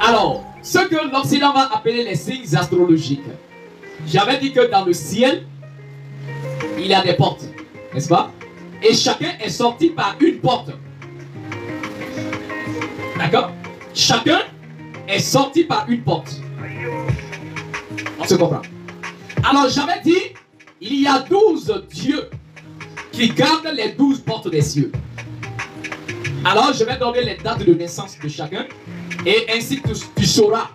Alors, ce que l'Occident va appeler les signes astrologiques. J'avais dit que dans le ciel, il y a des portes, n'est-ce pas? Et chacun est sorti par une porte. D'accord? Chacun est sorti par une porte. On se comprend. Alors, j'avais dit, il y a 12 dieux qui gardent les 12 portes des cieux. Alors, je vais donner les dates de naissance de chacun. Et ainsi tu sauras,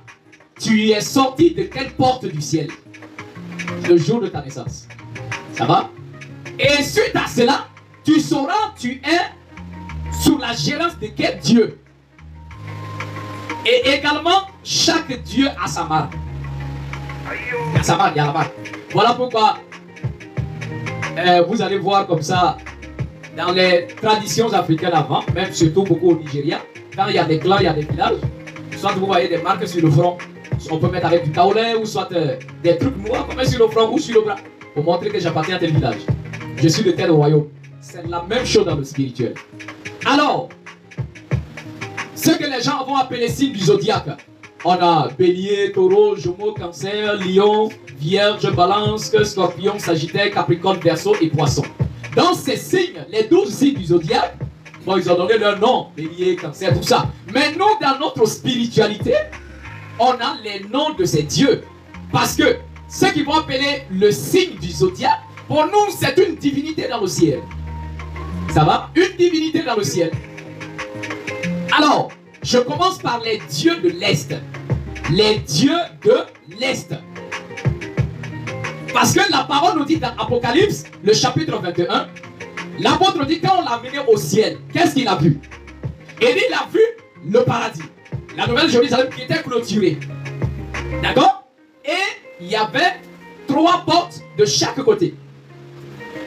tu es sorti de quelle porte du ciel le jour de ta naissance. Ça va? Et suite à cela, tu sauras, tu es sous la gérance de quel Dieu. Et également, chaque Dieu a sa marque. Il y a sa marque, il y a la marque. Voilà pourquoi vous allez voir comme ça, dans les traditions africaines avant, même surtout beaucoup au Nigeria, quand il y a des clans, il y a des villages, soit vous voyez des marques sur le front, on peut mettre avec du taoulin ou soit des trucs noirs qu'on met sur le front ou sur le bras pour montrer que j'appartiens à tel village. Je suis de tel royaume. C'est la même chose dans le spirituel. Alors, ce que les gens vont appeler signes du zodiaque, on a bélier, taureau, jumeau, cancer, lion, vierge, balance, scorpion, sagittaire, capricorne, verseau et poisson. Dans ces signes, les 12 signes du zodiaque, bon, ils ont donné leur nom, bélier, cancer, tout ça. Mais nous, dans notre spiritualité, on a les noms de ces dieux. Parce que ceux qui vont appeler le signe du zodiaque, pour nous, c'est une divinité dans le ciel. Ça va? Une divinité dans le ciel. Alors, je commence par les dieux de l'Est. Les dieux de l'Est. Parce que la parole nous dit dans Apocalypse, le chapitre 21, l'apôtre dit quand on l'a mené au ciel, qu'est-ce qu'il a vu? Et il a vu le paradis, la nouvelle Jérusalem qui était clôturée. D'accord? Et il y avait 3 portes de chaque côté.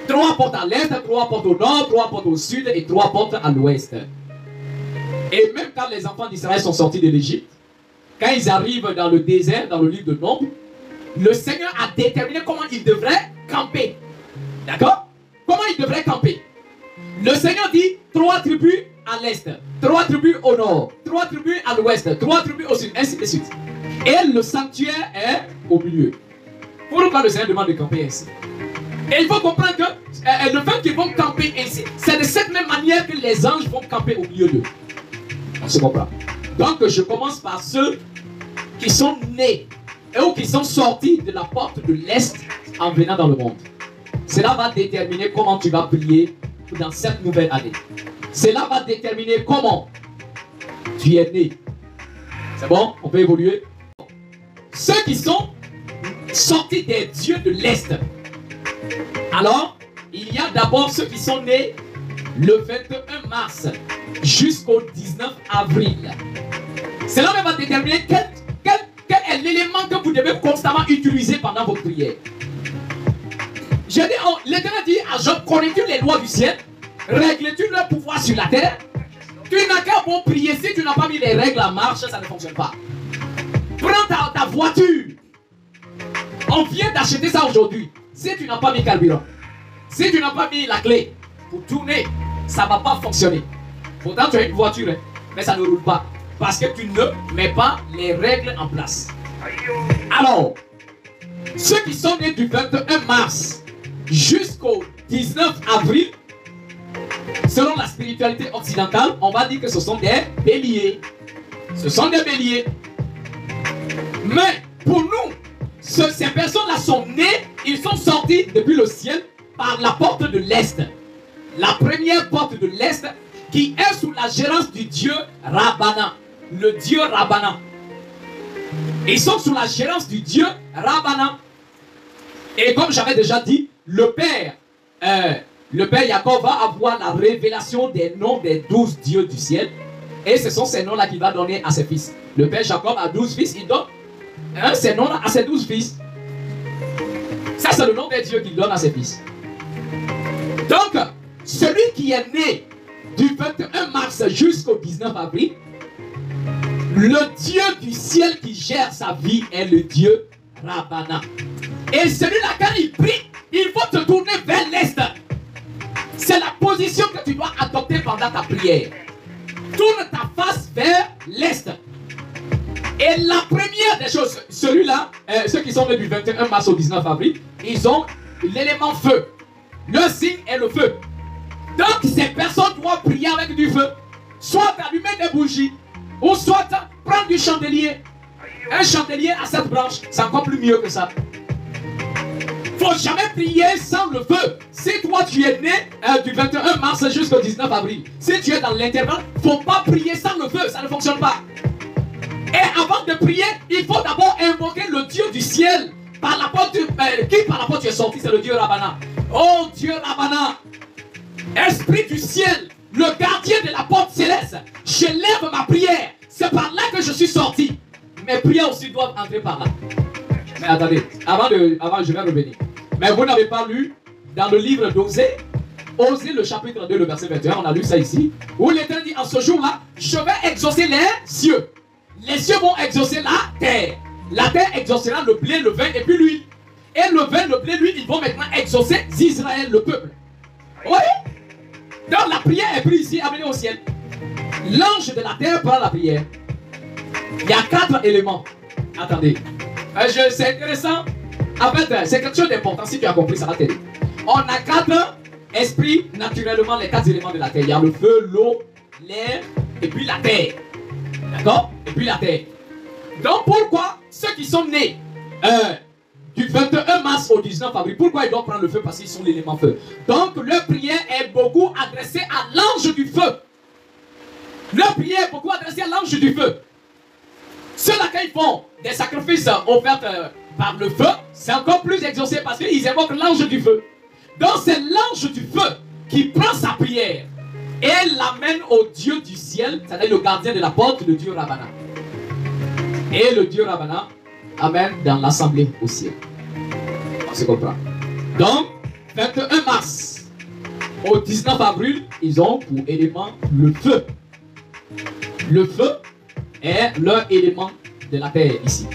3 portes à l'est, 3 portes au nord, 3 portes au sud et 3 portes à l'ouest. Et même quand les enfants d'Israël sont sortis de l'Égypte, quand ils arrivent dans le désert, dans le livre de Nombres, le Seigneur a déterminé comment ils devraient camper. D'accord? Comment ils devraient camper? Le Seigneur dit 3 tribus à l'est, 3 tribus au nord, 3 tribus à l'ouest, 3 tribus au sud, ainsi de suite. Et le sanctuaire est au milieu. Pourquoi le Seigneur demande de camper ainsi? Et il faut comprendre que le fait qu'ils vont camper ainsi, c'est de cette même manière que les anges vont camper au milieu d'eux. On se comprend. Donc je commence par ceux qui sont nés ou qui sont sortis de la porte de l'Est en venant dans le monde. Cela va déterminer comment tu vas prier dans cette nouvelle année. Cela va déterminer comment tu es né. C'est bon? On peut évoluer? Ceux qui sont sortis des dieux de l'Est. Alors, il y a d'abord ceux qui sont nés le 21 mars jusqu'au 19 avril. Cela va déterminer quel est l'élément que vous devez constamment utiliser pendant votre prière. J'ai dit, l'Éternel dit à Job, connais-tu les lois du ciel? Règles-tu leur pouvoir sur la terre? Tu n'as qu'à bon prier. Si tu n'as pas mis les règles en marche, ça ne fonctionne pas. Prends ta voiture. On vient d'acheter ça aujourd'hui. Si tu n'as pas mis carburant, si tu n'as pas mis la clé pour tourner, ça ne va pas fonctionner. Pourtant, tu as une voiture, hein, mais ça ne roule pas. Parce que tu ne mets pas les règles en place. Alors, ceux qui sont nés du 21 mars jusqu'au 19 avril, selon la spiritualité occidentale, on va dire que ce sont des béliers. Ce sont des béliers. Mais pour nous, ces personnes-là sont nées, ils sont sortis depuis le ciel par la porte de l'Est. La première porte de l'Est qui est sous la gérance du Dieu Rabana. Le Dieu Rabana. Ils sont sous la gérance du Dieu Rabana. Et comme j'avais déjà dit, le Père Jacob va avoir la révélation des noms des 12 dieux du ciel. Et ce sont ces noms-là qu'il va donner à ses fils. Le Père Jacob a 12 fils, il donne ces noms-là à ses 12 fils. Ça, c'est le nom des dieux qu'il donne à ses fils. Donc, celui qui est né du 21 mars jusqu'au 19 avril, le Dieu du ciel qui gère sa vie est le Dieu Rabana. Et celui-là, quand il prie, il faut te tourner vers l'Est. C'est la position que tu dois adopter pendant ta prière. Tourne ta face vers l'Est. Et la première des choses, celui-là, ceux qui sont nés du 21 mars au 19 avril, ils ont l'élément feu. Le signe est le feu. Donc ces personnes doivent prier avec du feu. Soit allumer des bougies, ou soit prendre du chandelier. Un chandelier à 7 branches, c'est encore plus mieux que ça. Il ne faut jamais prier sans le feu. Si toi tu es né du 21 mars jusqu'au 19 avril, si tu es dans l'intervalle, il ne faut pas prier sans le feu, ça ne fonctionne pas. Et avant de prier, il faut d'abord invoquer le Dieu du ciel. Par la porte, qui par la porte tu es sorti, c'est le Dieu Rabana. Oh Dieu Rabana, Esprit du ciel, le gardien de la porte céleste, j'élève ma prière. C'est par là que je suis sorti. Mes prières aussi doivent entrer par là. Mais attendez, avant je vais revenir. Mais vous n'avez pas lu dans le livre d'Osée, Osée le chapitre 2, le verset 21, on a lu ça ici, où l'Éternel dit en ce jour-là, je vais exaucer les cieux. Les cieux vont exaucer la terre. La terre exaucera le blé, le vin et puis l'huile. Et le vin, le blé, l'huile, ils vont maintenant exaucer Israël, le peuple. Oui. Donc la prière est prise ici, amenée au ciel. L'ange de la terre prend la prière. Il y a 4 éléments. Attendez. C'est intéressant. En fait, c'est quelque chose d'important. Si tu as compris, ça va t'aider. On a 4 esprits, naturellement, les 4 éléments de la terre. Il y a le feu, l'eau, l'air et puis la terre. D'accord? Et puis la terre. Donc pourquoi ceux qui sont nés du 21 mars au 19 avril, pourquoi ils doivent prendre le feu? Parce qu'ils sont l'élément feu. Donc leur prière est beaucoup adressée à l'ange du feu. Leur prière est beaucoup adressée à l'ange du feu. Ceux-là, quand ils font des sacrifices offerts par le feu, c'est encore plus exaucé parce qu'ils évoquent l'ange du feu. Donc c'est l'ange du feu qui prend sa prière et l'amène au Dieu du ciel, c'est-à-dire le gardien de la porte, le Dieu Rabana. Et le Dieu Rabana amène dans l'assemblée au ciel. On se comprend. Donc, 21 mars au 19 avril, ils ont pour élément le feu. Le feu est leur élément de la terre ici.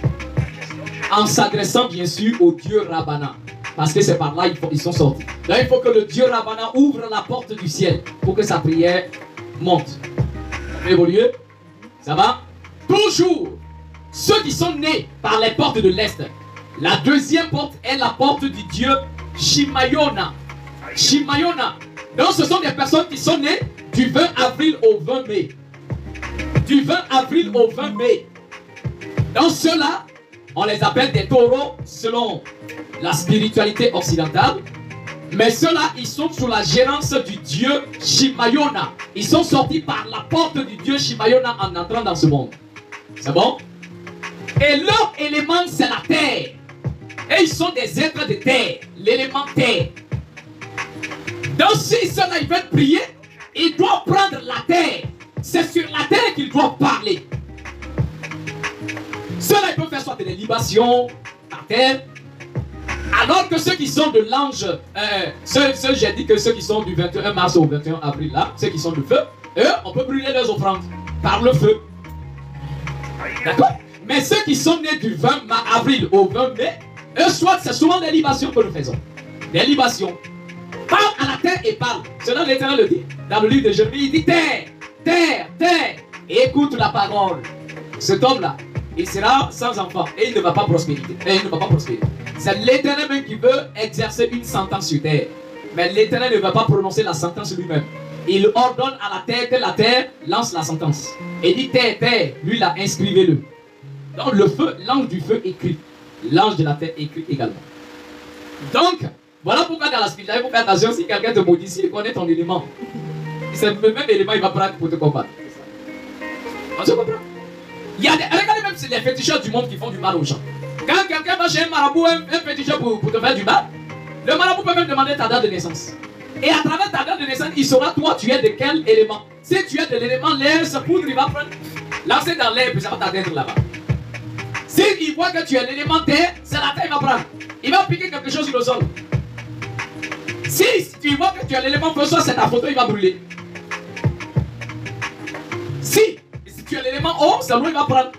En s'adressant bien sûr au Dieu Rabana. Parce que c'est par là qu'ils sont sortis. Là, il faut que le Dieu Rabana ouvre la porte du ciel pour que sa prière monte. Ça peut évoluer? Ça va? Toujours, ceux qui sont nés par les portes de l'Est. La deuxième porte est la porte du Dieu Shimayona. Shimayona. Donc ce sont des personnes qui sont nées du 20 avril au 20 mai. Du 20 avril au 20 mai. Donc ceux-là, on les appelle des taureaux selon la spiritualité occidentale. Mais ceux-là, ils sont sous la gérance du Dieu Shimayona. Ils sont sortis par la porte du Dieu Shimayona en entrant dans ce monde. C'est bon? Et leur élément, c'est la terre. Et ils sont des êtres de terre. L'élément terre. Donc si ceux-là, ils veulent prier, ils doivent prendre la terre. C'est sur la terre qu'ils doivent parler. Ceux-là, ils peuvent faire soit des libations par terre. Alors que ceux qui sont de l'ange, j'ai dit que ceux qui sont du 21 mars au 21 avril, là, ceux qui sont du feu, eux, on peut brûler leurs offrandes par le feu. D'accord? Mais ceux qui sont nés du 20 avril au 20 mai, eux, soit c'est souvent des libations que nous faisons. Des libations. Parle à la terre et parle. Cela l'Éternel le dit. Dans le livre de Jérémie, il dit terre, terre, terre. Et écoute la parole. Cet homme-là, il sera sans enfant et il ne va pas prospérer. C'est l'Éternel même qui veut exercer une sentence sur terre. Mais l'Éternel ne va pas prononcer la sentence lui-même. il ordonne à la terre que la terre lance la sentence. Et dit terre, terre, lui là, inscrivez-le. Donc le feu, l'ange du feu écrit. L'ange de la terre écrit également. Donc, voilà pourquoi dans la spiritualité, il faut faire attention si quelqu'un te maudit, s'il connaît ton élément. C'est le même élément, il va prendre pour te combattre. On se comprend? Il y a des, regardez même les féticheurs du monde qui font du mal aux gens. Quand quelqu'un va chez un marabout, un féticheur pour te faire du mal, le marabout peut même demander ta date de naissance. Et à travers ta date de naissance, il saura toi tu es de quel élément. Si tu es de l'élément l'air, ce poudre il va prendre, lancer dans l'air, puis ça va t'atteindre là-bas. S'il voit que tu es l'élément terre, c'est la terre qu'il va prendre. Il va piquer quelque chose sur le sol. Si tu vois que tu as l'élément feu, soit c'est ta photo, il va brûler. Si tu as l'élément eau, c'est l'eau, il va prendre.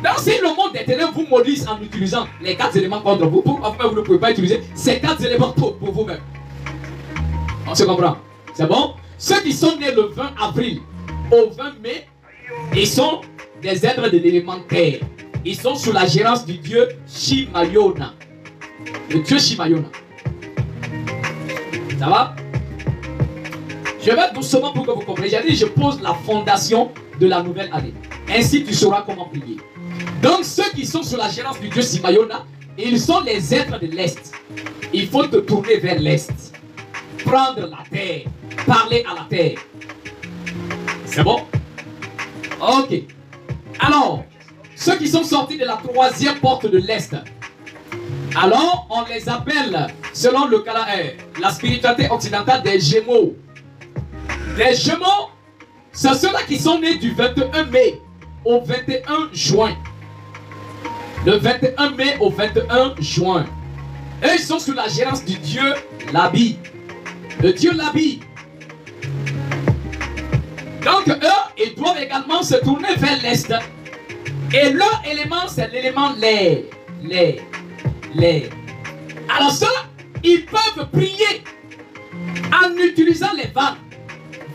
Donc si le monde des ténèbres vous maudisse en utilisant les 4 éléments contre vous, pourquoi vous ne pouvez pas utiliser ces 4 éléments pour vous-même? On se comprend? C'est bon? Ceux qui sont nés le 20 avril au 20 mai, ils sont des êtres de l'élément terre. Ils sont sous la gérance du dieu Shimayona. Le dieu Shimayona. Ça va? Je vais doucement pour que vous compreniez. J'ai dit, je pose la fondation de la nouvelle année. Ainsi, tu sauras comment prier. Donc, ceux qui sont sous la gérance du dieu Shimayona, ils sont les êtres de l'Est. Il faut te tourner vers l'Est. Prendre la terre. Parler à la terre. C'est bon? Ok. Alors, ceux qui sont sortis de la 3e porte de l'Est, alors on les appelle, selon le la spiritualité occidentale, des Gémeaux. Les Gémeaux, c'est ceux-là qui sont nés du 21 mai au 21 juin. Le 21 mai au 21 juin. Eux, ils sont sous la gérance du dieu Labi. Le dieu Labi. Donc eux, ils doivent également se tourner vers l'Est. Et leur élément, c'est l'élément l'air. L'air. Alors ça, ils peuvent prier en utilisant les vannes.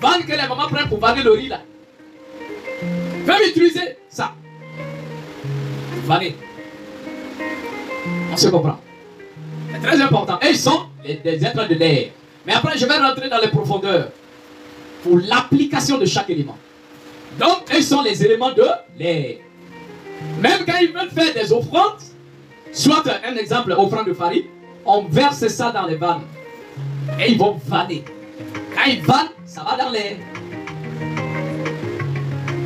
Vannes que les mamans prennent pour vanner le riz là. Ils peuvent utiliser ça. Vanner. On se comprend. C'est très important. Et ils sont des êtres de l'air. Mais après, je vais rentrer dans les profondeurs pour l'application de chaque élément. Donc, ils sont les éléments de l'air. Même quand ils veulent faire des offrandes, soit un exemple, offrande de farine, on verse ça dans les vannes. Et ils vont vanner. Quand ils vannent, ça va dans l'air.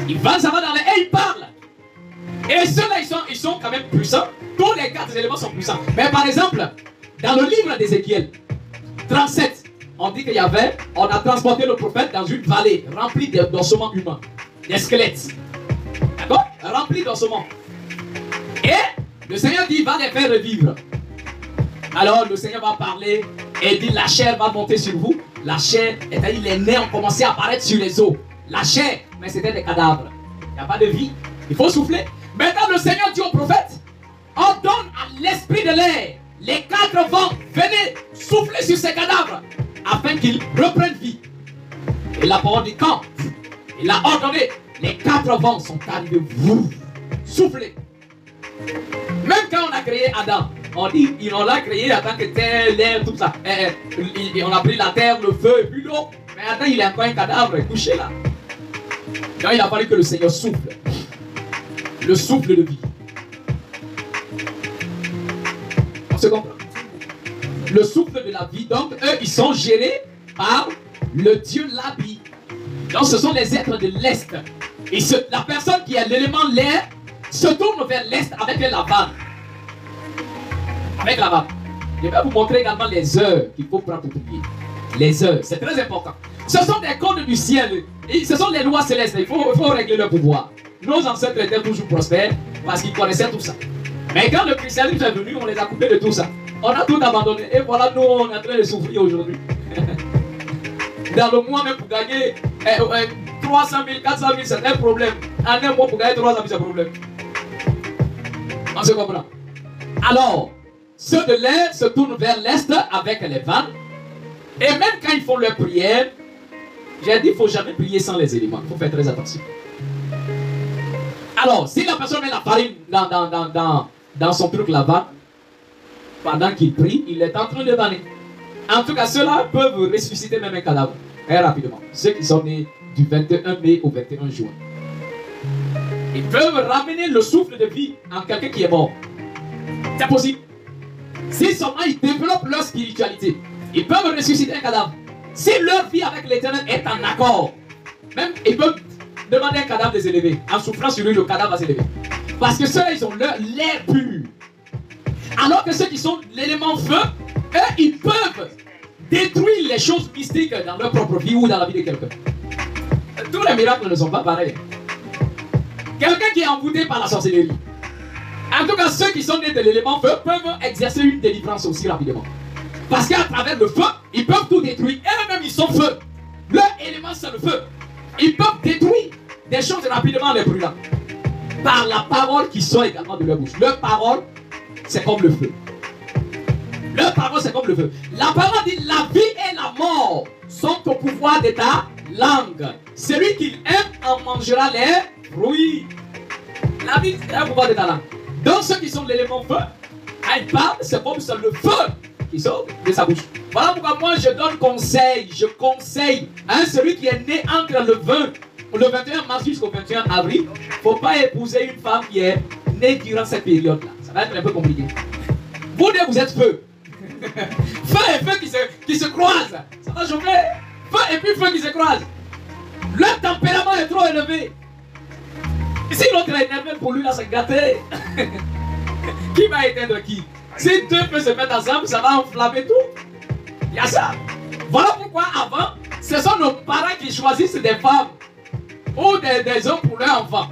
Ils vannent, ça va dans l'air. Et ils parlent. Et ceux-là, ils sont quand même puissants. Tous les 4 éléments sont puissants. Mais par exemple, dans le livre d'Ézéchiel 37, on dit qu'il y avait, on a transporté le prophète dans une vallée remplie d'ossements humains, des squelettes. D'accord? Remplis d'ossements. Et le Seigneur dit, il va les faire revivre. Alors le Seigneur va parler et dit, la chair va monter sur vous. La chair, c'est-à-dire les nerfs ont commencé à apparaître sur les os. La chair, mais c'était des cadavres. Il n'y a pas de vie. Il faut souffler. Maintenant le Seigneur dit au prophète, ordonne à l'esprit de l'air, les 4 vents, venez souffler sur ces cadavres, afin qu'ils reprennent vie. Et la parole dit, quand il a ordonné, les 4 vents sont arrivés, vous soufflez. Même quand on a créé Adam, on dit, on l'a créé en tant que terre, l'air, tout ça. On a pris la terre, le feu et puis l'eau. Mais Adam, il est encore un cadavre couché là. Donc il a fallu que le Seigneur souffle. Le souffle de vie. On se comprend? Le souffle de la vie. Donc eux, ils sont gérés par le Dieu Labi. Donc ce sont les êtres de l'Est. Et la personne qui a l'élément l'air se tourne vers l'Est avec la vanne. Avec la vanne. Je vais vous montrer également les heures qu'il faut prendre pour prier. Les heures, c'est très important. Ce sont des codes du ciel. Et ce sont les lois célestes. Il faut régler leur pouvoir. Nos ancêtres étaient toujours prospères parce qu'ils connaissaient tout ça. Mais quand le christianisme est venu, on les a coupés de tout ça. On a tout abandonné. Et voilà, nous, on est en train de souffrir aujourd'hui. Dans le mois même pour gagner 300 000, 400 000, c'est un problème. En un mois pour gagner 300 000, c'est un problème. On se comprend? Alors, ceux de l'air se tournent vers l'est avec les vannes. Et même quand ils font leur prière, j'ai dit, il ne faut jamais prier sans les éléments. Il faut faire très attention. Alors, si la personne met la farine dans son truc là-bas, pendant qu'il prie, il est en train de vanner. En tout cas, ceux-là peuvent ressusciter même un cadavre. Très rapidement. Ceux qui sont nés du 21 mai au 21 juin. Ils peuvent ramener le souffle de vie en quelqu'un qui est mort. C'est possible. Si seulement ils développent leur spiritualité, ils peuvent ressusciter un cadavre. Si leur vie avec l'éternel est en accord, même ils peuvent demander un cadavre de s'élever. En souffrant sur lui, le cadavre va s'élever. Parce que ceux-là, ils ont l'air pur. Alors que ceux qui sont l'élément feu, eux, ils peuvent détruire les choses mystiques dans leur propre vie ou dans la vie de quelqu'un. Tous les miracles ne sont pas pareils. Quelqu'un qui est envoûté par la sorcellerie. En tout cas, ceux qui sont nés de l'élément feu peuvent exercer une délivrance aussi rapidement. Parce qu'à travers le feu, ils peuvent tout détruire. Et eux-mêmes, ils sont feu. Leur élément, c'est le feu. Ils peuvent détruire des choses rapidement en les brûlant. Par la parole qui sort également de leur bouche. Leur parole, c'est comme le feu. Leur parole, c'est comme le feu. La parole dit, la vie et la mort sont au pouvoir de ta langue. Celui qui aime en mangera les fruits. La vie est au pouvoir de ta langue. Donc ceux qui sont de l'élément feu, quand ils parlent, c'est comme c'est le feu qui sort de sa bouche. Voilà pourquoi moi je donne conseil, je conseille à celui qui est né entre le 21 mars jusqu'au 21 avril, il ne faut pas épouser une femme qui est née durant cette période-là. Ça va être un peu compliqué. Vous deux, vous êtes feu. Feu et feu qui se croisent. Ça va chauffer. Feu et puis feu qui se croisent. Le tempérament est trop élevé. Si l'autre est énervé pour lui, là, c'est gâté. Qui va éteindre qui? Si deux peuvent se mettre ensemble, ça va enflammer tout. Il y a ça. Voilà pourquoi avant, ce sont nos parents qui choisissent des femmes ou des hommes pour leurs enfants.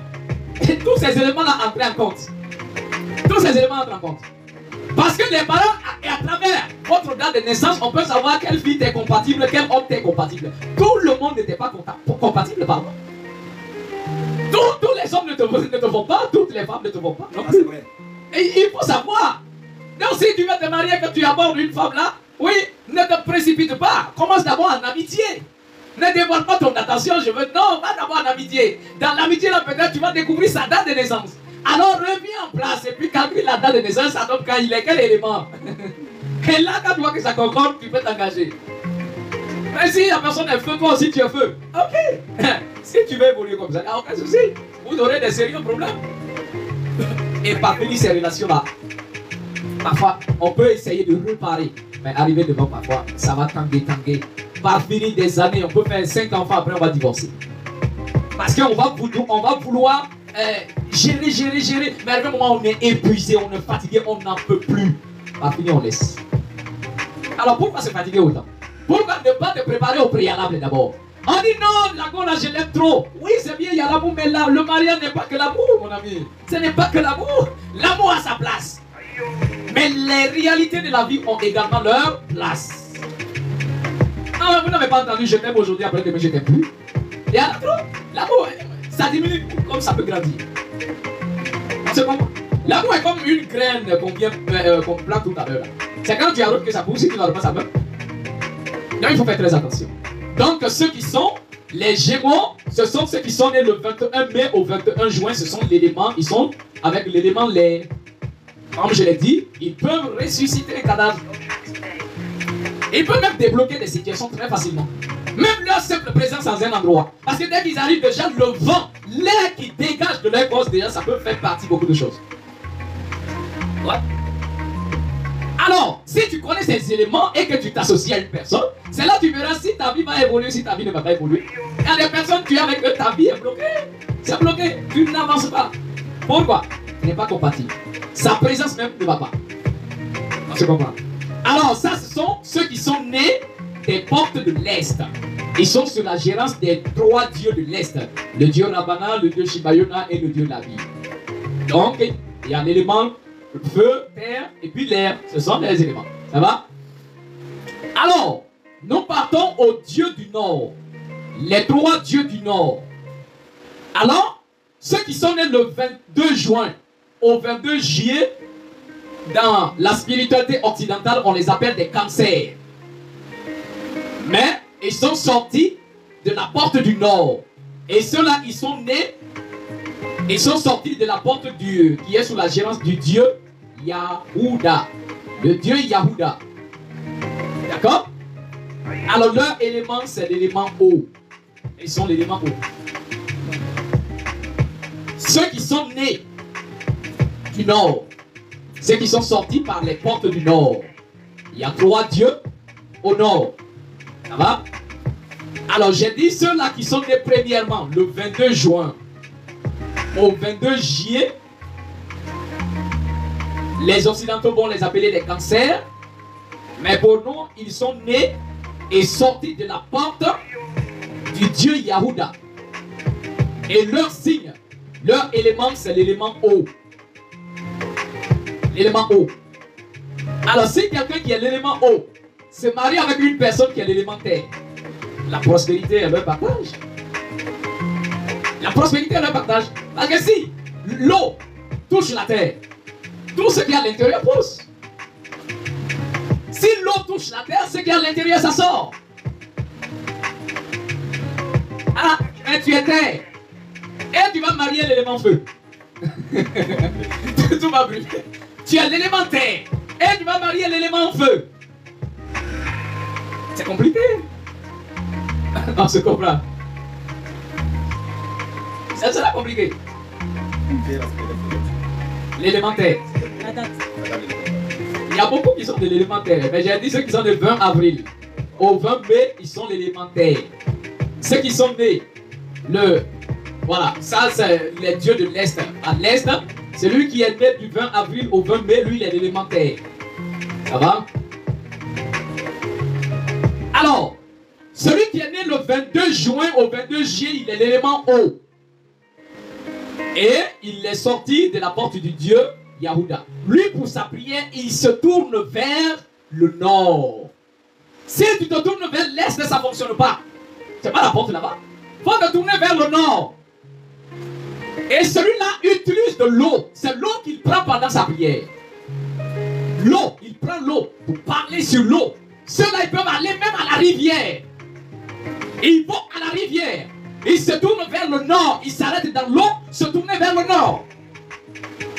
Et tous ces éléments-là entrent en compte. Tous ces éléments entrent en compte. Parce que les parents, et à travers votre date de naissance, on peut savoir quelle fille t'est compatible, quel homme t'est compatible. Tout le monde n'était pas compatible, pardon. Tous les hommes ne te vont pas, toutes les femmes ne te vont pas. Non, c'est vrai. Et il faut savoir. Donc si tu veux te marier, que tu abordes une femme là, oui, ne te précipite pas. Commence d'abord en amitié. Ne dévoile pas ton attention, je veux. Non, va d'abord en amitié. Dans l'amitié là, peut-être tu vas découvrir sa date de naissance. Alors reviens en place et puis calcule la date de naissance, ça donne quand il est, quel élément. Et là, quand tu vois que ça concorde, tu peux t'engager. Mais si la personne est feu, toi aussi tu es feu. Ok. Si tu veux évoluer comme ça, il n'y a aucun souci. Vous aurez des sérieux problèmes. Et parmi ces relations-là, parfois, on peut essayer de réparer. Mais arriver devant, parfois, ça va tanguer. Par finir des années, on peut faire 5 enfants, après on va divorcer. Parce qu'on va vouloir gérer. Mais à un moment, on est épuisé, on est fatigué, on n'en peut plus. Par finir, on laisse. Alors pourquoi se fatiguer autant? Pourquoi ne pas te préparer au préalable d'abord? On dit non, la go là je l'aime trop. Oui, c'est bien, il y a l'amour, mais là, le mariage n'est pas que l'amour, mon ami. Ce n'est pas que l'amour. L'amour a sa place. Mais les réalités de la vie ont également leur place. Ah, vous n'avez pas entendu, je t'aime aujourd'hui, après demain je t'aime plus. Il y a trop. L'amour, ça diminue comme ça peut grandir. C'est comment? L'amour est comme une graine qu'on plante tout à l'heure. C'est quand tu arroses que ça pousse, si tu n'arroses pas, ça meurt. Donc il faut faire très attention. Donc ceux qui sont les Gémeaux, ce sont ceux qui sont nés le 21 mai au 21 juin, ce sont l'élément, ils sont avec l'élément l'air. Comme je l'ai dit, ils peuvent ressusciter les cadavres. Ils peuvent même débloquer des situations très facilement. Même leur simple présence dans un endroit. Parce que dès qu'ils arrivent déjà, le vent, l'air qui dégage de leur corps, déjà, ça peut faire partie de beaucoup de choses. Ouais. Alors, si tu connais ces éléments et que tu t'associes à une personne, c'est là que tu verras si ta vie va évoluer, si ta vie ne va pas évoluer. Il y a des personnes, tu es avec eux, ta vie est bloquée. C'est bloqué, tu n'avances pas. Pourquoi? Tu n'es pas compatible. Sa présence même ne va pas. On se comprend. Alors, ça, ce sont ceux qui sont nés des portes de l'Est. Ils sont sous la gérance des 3 dieux de l'Est. Le dieu Ravana, le dieu Shibayona et le dieu de la vie. Donc, il y a l'élément feu, terre et puis l'air. Ce sont les éléments. Ça va? Alors, nous partons aux dieux du Nord. Les 3 dieux du Nord. Alors, ceux qui sont nés le 22 juin au 22 juillet, dans la spiritualité occidentale, on les appelle des cancers. Mais ils sont sortis de la porte du Nord. Et ceux-là, ils sont nés, ils sont sortis de la porte qui est sous la gérance du dieu Yahuda. Le dieu Yahuda. D'accord? Alors leur élément, c'est l'élément eau. Ils sont l'élément eau. Ceux qui sont nés du nord, ceux qui sont sortis par les portes du nord. Il y a 3 dieux au nord. Ça va? Alors j'ai dit ceux-là qui sont nés premièrement le 22 juin au 22 juillet. Les occidentaux vont les appeler des cancers. Mais pour nous, ils sont nés et sortis de la porte du dieu Yahuda. Et leur signe, leur élément, c'est l'élément eau. L'élément eau. Alors si quelqu'un qui est l'élément eau se marie avec une personne qui est l'élément terre, la prospérité est leur partage. La prospérité est leur partage. Parce que si l'eau touche la terre, tout ce qui est à l'intérieur pousse. Si l'eau touche la terre, ce qui est à l'intérieur, ça sort. Ah, mais tu es terre. Et tu vas marier l'élément feu. Tout va brûler. Tu es l'élément terre. Et tu vas marier l'élément feu. C'est compliqué. On se comprend. Ça sera compliqué. L'élémentaire. Il y a beaucoup qui sont de l'élémentaire. Mais j'ai dit ceux qui sont le 20 avril. Au 20 mai, ils sont l'élémentaire. Ceux qui sont nés le... Voilà, ça c'est les dieux de l'Est. À l'Est, celui qui est né du 20 avril au 20 mai, lui il est l'élémentaire. Ça va? Alors, celui qui est né le 22 juin au 22 juillet, il est l'élément eau. Et il est sorti de la porte du dieu Yahuda. Lui, pour sa prière, il se tourne vers le nord. Si tu te tournes vers l'est, ça ne fonctionne pas. C'est pas la porte là-bas. Il faut te tourner vers le nord. Et celui-là utilise de l'eau. C'est l'eau qu'il prend pendant sa prière. L'eau, il prend l'eau pour parler sur l'eau. Ceux-là, ils peuvent aller même à la rivière. Ils vont à la rivière. Ils se tournent vers le nord. Ils s'arrêtent dans l'eau, se tournent vers le nord.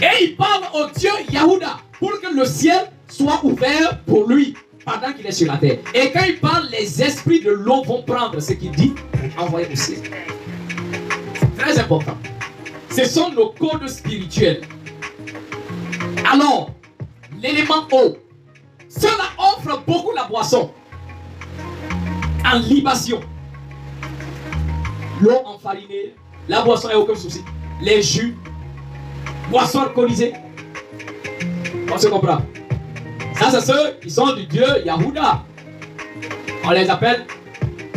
Et ils parlent au Dieu Yahuda pour que le ciel soit ouvert pour lui pendant qu'il est sur la terre. Et quand il parle, les esprits de l'eau vont prendre ce qu'il dit pour envoyer au ciel. C'est très important. Ce sont nos codes spirituels. Alors, l'élément eau, cela offre beaucoup la boisson en libation. L'eau enfarinée, la boisson n'est aucun souci. Les jus, boissons alcoolisées. On se comprend. Ça, c'est ceux qui sont du dieu Yahuda. On les appelle,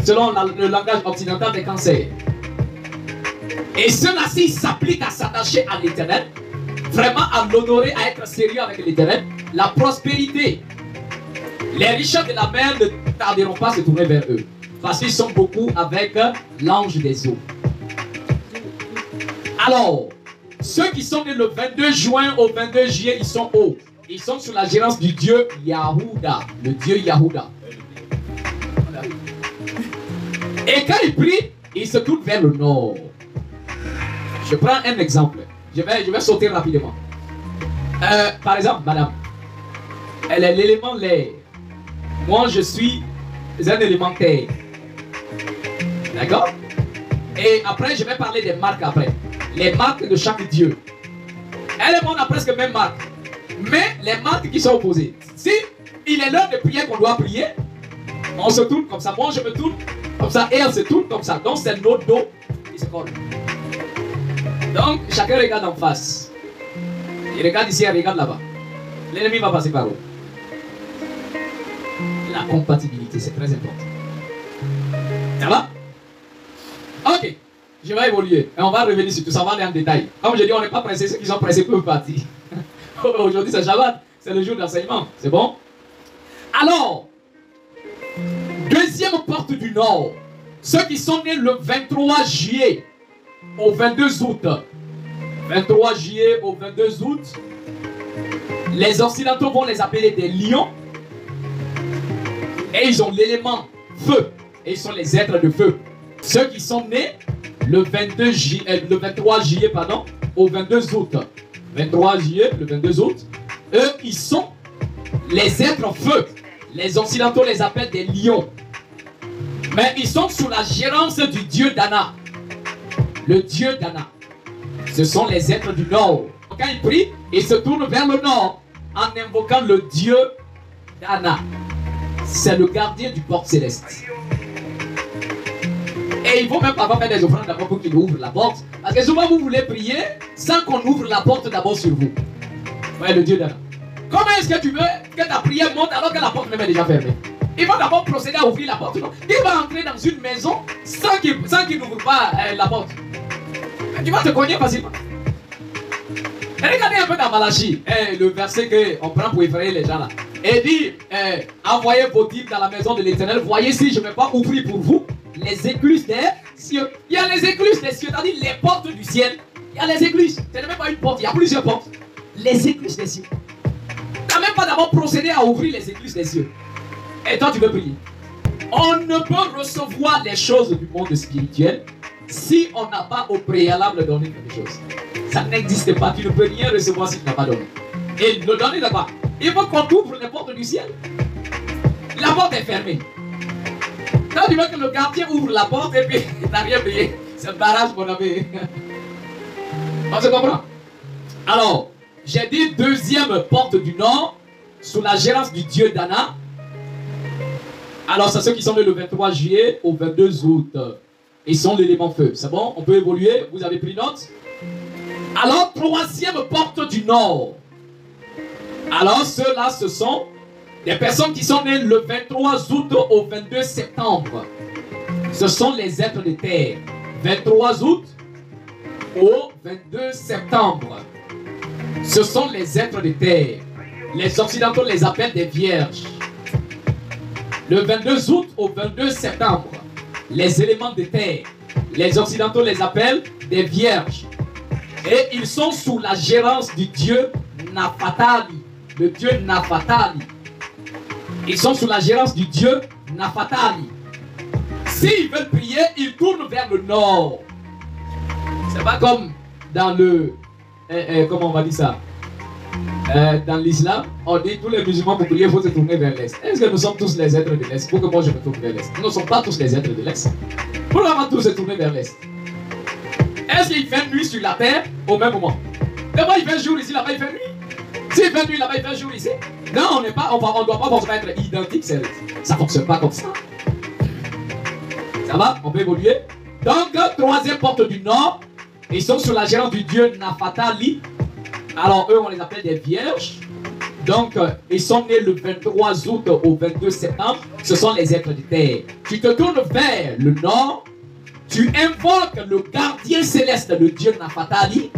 selon le langage occidental, des cancers. Et ceux-là-ci s'appliquent à s'attacher à l'éternel, vraiment à l'honorer, à être sérieux avec l'éternel. La prospérité, les richesses de la mer ne tarderont pas à se tourner vers eux. Parce qu'ils sont beaucoup avec l'ange des eaux. Alors, ceux qui sont nés le 22 juin au 22 juillet, ils sont hauts. Ils sont sous la gérance du dieu Yahuda, le dieu Yahuda. Et quand ils prient, ils se tournent vers le nord. Je prends un exemple. Je vais sauter rapidement. Par exemple, madame, elle est l'élément l'air. Moi, je suis un élément terre. D'accord? Et après, je vais parler des marques après. Les marques de chaque dieu. Elle et moi, on a presque les mêmes marques. Mais les marques qui sont opposées. Si il est l'heure de prière qu'on doit prier, on se tourne comme ça. Moi, je me tourne comme ça et elle se tourne comme ça. Donc, c'est notre dos qui se colle. Donc, chacun regarde en face. Il regarde ici, il regarde là-bas. L'ennemi va passer par où? La compatibilité, c'est très important. Ça va? Ok. Je vais évoluer. Et on va revenir sur tout ça. On va aller en détail. Comme je dis, on n'est pas pressé. Ceux qui sont pressés peuvent partir. Aujourd'hui, c'est Shabbat. C'est le jour d'enseignement. C'est bon? Alors, deuxième porte du Nord. Ceux qui sont nés le 23 juillet au 22 août. 23 juillet au 22 août. Les Occidentaux vont les appeler des lions. Et ils ont l'élément feu. Et ils sont les êtres de feu. Ceux qui sont nés le 23 juillet pardon, au 22 août. 23 juillet, le 22 août. Eux, ils sont les êtres feu. Les Occidentaux les appellent des lions. Mais ils sont sous la gérance du dieu Dana. Le dieu Dana. Ce sont les êtres du nord. Quand ils prient, ils se tournent vers le nord en invoquant le dieu Dana. C'est le gardien du port céleste. Et il faut même pas faire des offrandes d'abord pour qu'il ouvre la porte. Parce que souvent vous voulez prier sans qu'on ouvre la porte d'abord sur vous. Ouais, le dieu Dana. Comment est-ce que tu veux que ta prière monte alors que la porte même est déjà fermée? Il va d'abord procéder à ouvrir la porte. Non? Il va entrer dans une maison sans qu'il n'ouvre pas la porte. Tu vas te cogner facilement. Et regardez un peu dans Malachie, le verset qu'on prend pour effrayer les gens là. Et dit, envoyez vos dîmes dans la maison de l'Éternel. Voyez si je ne vais pas ouvrir pour vous les écluses des cieux. Il y a les écluses des cieux, c'est-à-dire les portes du ciel. Il y a les écluses. Ce n'est même pas une porte, il y a plusieurs portes. Les écluses des cieux. Tu n'as même pas d'abord procédé à ouvrir les écluses des cieux. Et toi, tu veux prier. On ne peut recevoir les choses du monde spirituel si on n'a pas au préalable donné quelque chose. Ça n'existe pas. Tu ne peux rien recevoir si tu n'as pas donné. Et le donner de quoi? Il faut qu'on ouvre les portes du ciel. La porte est fermée. Quand tu veux que le gardien ouvre la porte et puis tu n'as rien payé. C'est un barrage mon ami. On se comprend? Alors, j'ai dit deuxième porte du nord sous la gérance du dieu Dana. Alors, c'est ceux qui sont nés le 23 juillet au 22 août. Ils sont l'élément feu. C'est bon? On peut évoluer? Vous avez pris note? Alors, troisième porte du nord. Alors, ceux-là, ce sont des personnes qui sont nées le 23 août au 22 septembre. Ce sont les êtres de terre. 23 août au 22 septembre. Ce sont les êtres de terre. Les Occidentaux les appellent des vierges. Le 22 août au 22 septembre, les éléments de terre, les Occidentaux les appellent des vierges. Et ils sont sous la gérance du dieu Nafatali. Le dieu Nafatali. Ils sont sous la gérance du dieu Nafatali. S'ils veulent prier, ils tournent vers le nord. C'est pas comme dans le... comment on va dire ça? Dans l'islam, on dit tous les musulmans pour prier, il faut se tourner vers l'est. Est-ce que nous sommes tous les êtres de l'est? Il faut que moi je me tourne vers l'est. Nous ne sommes pas tous les êtres de l'est. Pourquoi on va tous se tourner vers l'est? Est-ce qu'il fait nuit sur la terre au même moment? D'abord il fait jour ici, là-bas il fait nuit. S'il fait nuit là-bas, il fait jour ici. Non, on ne doit pas forcément être identique. Ça ne fonctionne pas comme ça. Ça va? On peut évoluer. Donc, troisième porte du nord. Ils sont sous la gérance du dieu Nafatali. Alors, eux, on les appelle des vierges. Donc, ils sont nés le 23 août au 22 septembre. Ce sont les êtres de terre. Tu te tournes vers le nord. Tu invoques le gardien céleste, le dieu Nafatali,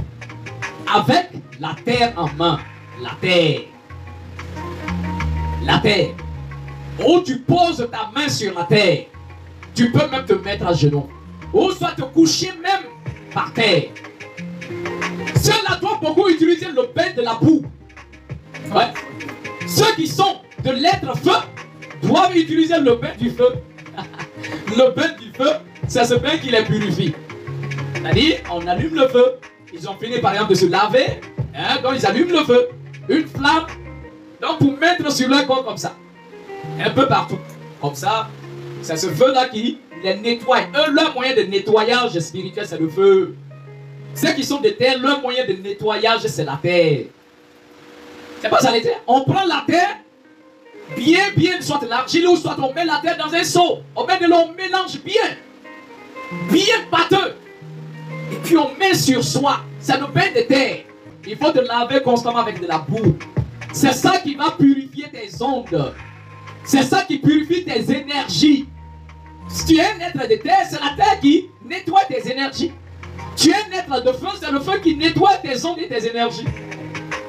avec la terre en main. La terre. La terre. Ou tu poses ta main sur la terre. Tu peux même te mettre à genoux. Ou soit te coucher même par terre. Ceux-là doivent beaucoup utiliser le bain de la boue. Ouais. Ceux qui sont de l'être feu doivent utiliser le bain du feu. Le bain du feu, c'est ce bain qui les purifie. C'est-à-dire, on allume le feu. Ils ont fini par exemple de se laver. Hein, donc ils allument le feu. Une flamme. Donc pour mettre sur leur corps comme ça. Un peu partout. Comme ça. C'est ce feu-là qui les nettoie. Eux, leur moyen de nettoyage spirituel, c'est le feu. Ceux qui sont de terre, leur moyen de nettoyage, c'est la terre. C'est pas ça les terres. On prend la terre, bien, soit l'argile ou soit on met la terre dans un seau. On met de l'eau, on mélange bien pâteux. Et puis on met sur soi. C'est le bain de terre. Il faut te laver constamment avec de la boue. C'est ça qui va purifier tes ondes. C'est ça qui purifie tes énergies. Si tu es un être de terre, c'est la terre qui nettoie tes énergies. Tu es un être de feu, c'est le feu qui nettoie tes ondes et tes énergies.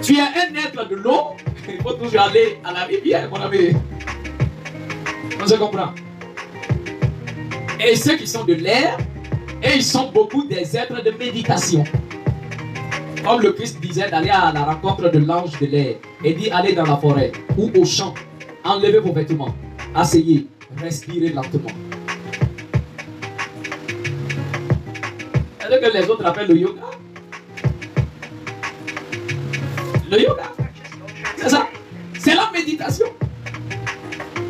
Tu es un être de l'eau, il faut toujours aller à la rivière, mon ami. On se comprend. Et ceux qui sont de l'air, et ils sont beaucoup des êtres de méditation. Comme le Christ disait d'aller à la rencontre de l'ange de l'air. Et dit allez dans la forêt ou au champ. Enlevez vos vêtements. Asseyez. Respirez lentement. C'est ce que les autres appellent le yoga. Le yoga. C'est ça. C'est la méditation.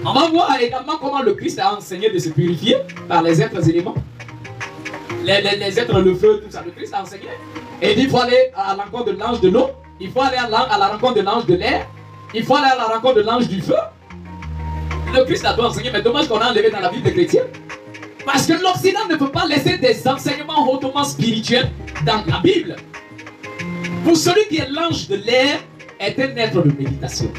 On va voir également comment le Christ a enseigné de se purifier par les êtres éléments. Les êtres, le feu, tout ça. Le Christ a enseigné. Et il dit, il faut aller à la rencontre de l'ange de l'eau. Il faut aller à la rencontre de l'ange de l'air. Il faut aller à la rencontre de l'ange du feu. Le Christ a tout enseigné, mais dommage qu'on a enlevé dans la Bible des chrétiens. Parce que l'Occident ne peut pas laisser des enseignements hautement spirituels dans la Bible. Pour celui qui est l'ange de l'air, est un être de méditation.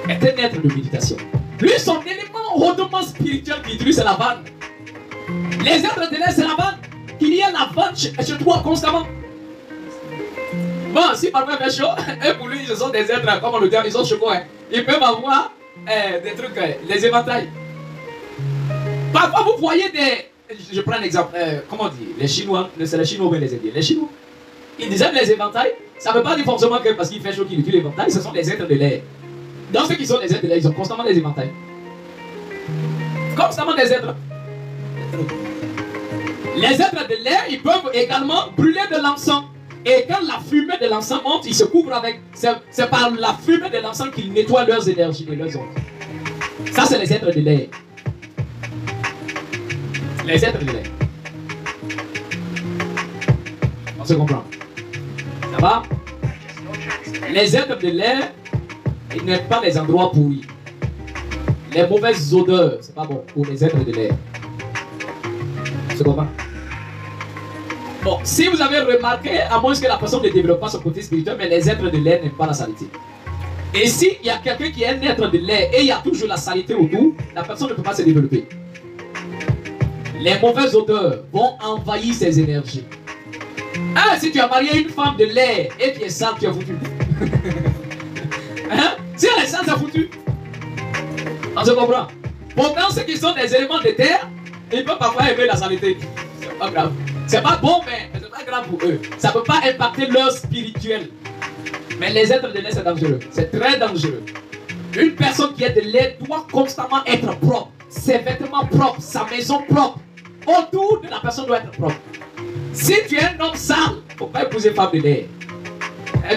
Est un être de méditation. Lui, son élément hautement spirituel qu'il utilise, c'est la vanne. Les êtres de l'air, c'est la vanne. Qu'il y ait la vanne chez toi constamment. Bon, si parfois il fait chaud, et pour lui, ce sont des êtres, comme on le dit, ils sont chevaux. Hein. Ils peuvent avoir des trucs, les éventails. Parfois, vous voyez des... Je prends un exemple. Comment on dit? Les Chinois, c'est les Chinois ou les Indiens. Les Chinois, ils aiment les éventails. Ça ne veut pas dire forcément que parce qu'il fait chaud qu'ils utilisent l'éventail. Ce sont des êtres de l'air. Dans ceux qui sont les êtres de l'air, ils ont constamment des éventails. Constamment des êtres. Les êtres de l'air, ils peuvent également brûler de l'encens. Et quand la fumée de l'encens monte, ils se couvrent avec... C'est par la fumée de l'encens qu'ils nettoient leurs énergies et leurs ondes. Ça, c'est les êtres de l'air. Les êtres de l'air. On se comprend. Ça va? Les êtres de l'air, ils n'aiment pas les endroits pourris. Les mauvaises odeurs, c'est pas bon pour les êtres de l'air. On se comprend? Bon, si vous avez remarqué, à moins que la personne ne développe pas son côté spirituel, mais les êtres de l'air n'aiment pas la saleté. Et s'il y a quelqu'un qui est un être de l'air et il y a toujours la saleté autour, la personne ne peut pas se développer. Les mauvaises odeurs vont envahir ses énergies. Ah, si tu as marié une femme de l'air et qui est sale, tu es foutu. Hein? Si elle est sale, c'est foutu. On se comprend? Pourtant, ceux qui sont des éléments de terre, ils peuvent parfois aimer la saleté. C'est pas grave. C'est pas bon, mais c'est pas grave pour eux. Ça ne peut pas impacter leur spirituel. Mais les êtres de l'air, c'est dangereux. C'est très dangereux. Une personne qui est de l'air doit constamment être propre. Ses vêtements propres, sa maison propre. Autour de la personne doit être propre. Si tu es un homme sale, il ne faut pas épouser une femme de l'air.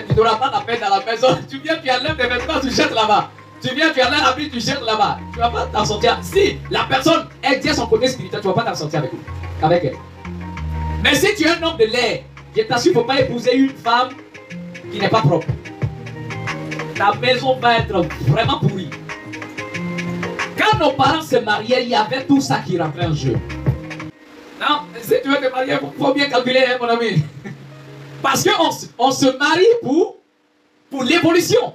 Tu n'auras pas la peine dans la maison. Tu viens, tu enlèves tes vêtements, tu jettes là-bas. Tu viens, tu enlèves l'habit, tu jettes là-bas. Tu ne vas pas t'en sortir. Si la personne exerce son côté spirituel, tu ne vas pas t'en sortir avec elle. Mais si tu es un homme de l'air, je t'assure, il ne faut pas épouser une femme qui n'est pas propre. Ta maison va être vraiment pourrie. Quand nos parents se mariaient, il y avait tout ça qui rentrait en jeu. Non, si tu veux te marier, il faut bien calculer, hein, mon ami. Parce qu'on se marie pour l'évolution.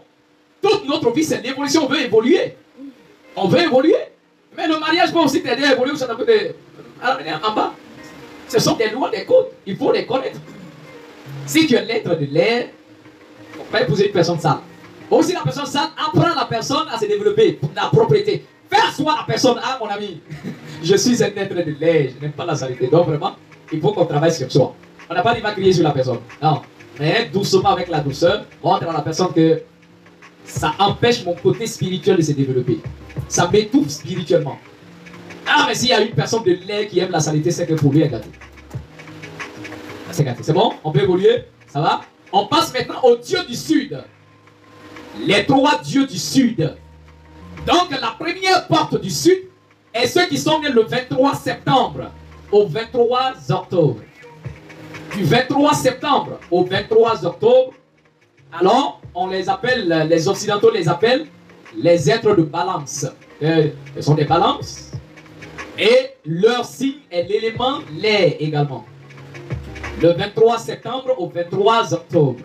Toute notre vie, c'est l'évolution. On veut évoluer. On veut évoluer. Mais le mariage peut aussi t'aider à évoluer. Ça peut en bas. Ce sont des lois, des codes. Il faut les connaître. Si tu es l'être de l'air, il ne faut pas épouser une personne sale. Aussi, la personne sale apprend la personne à se développer, la propriété. Faire soi la personne, ah mon ami, je suis un être de l'air, je n'aime pas la saleté. Donc vraiment, il faut qu'on travaille sur soi. On n'a pas dit va crier sur la personne. Non. Mais doucement, avec la douceur, montre à la personne que ça empêche mon côté spirituel de se développer. Ça m'étouffe spirituellement. Ah, mais s'il y a une personne de l'air qui aime la saleté, c'est que pour lui, elle est gâtée. C'est gâté. C'est bon? On peut évoluer? Ça va? On passe maintenant aux dieux du sud. Les trois dieux du sud. Donc, la première porte du sud est ceux qui sont nés le 23 septembre au 23 octobre. Du 23 septembre au 23 octobre, alors, on les appelle, les Occidentaux les appellent les êtres de balance. Ce sont des balances. Et leur signe est l'élément l'air également. Le 23 septembre au 23 octobre.